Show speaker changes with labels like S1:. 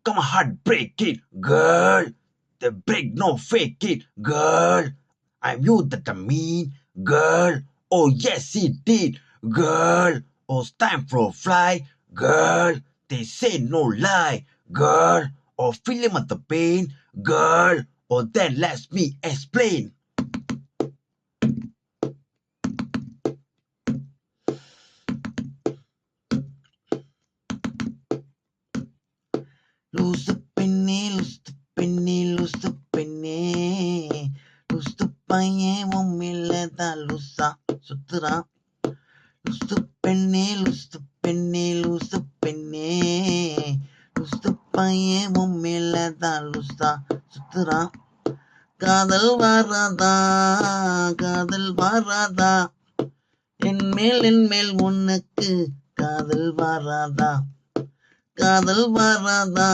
S1: come on, heart break it, girl. The break, no fake it, girl. I'm you that I mean, girl. Oh yes, it did, girl. Oh, it's time for a fly, girl. They say no lie, girl. Oh, feeling of the pain, girl. Oh, then let me explain. Lose the penny, lose the penny, lose the penny. Lose the பையன் உம்மில்லதான் லூசா சுத்துறான். Lose the penny, lose the penny, lose the penny. Lose the பையன் உம்மில்லதான் லூசா சுத்துறான். காதல் வராதா, காதல் வராதா, என் மேல் உனக்கு காதல் வராதா, காதல் வராதா.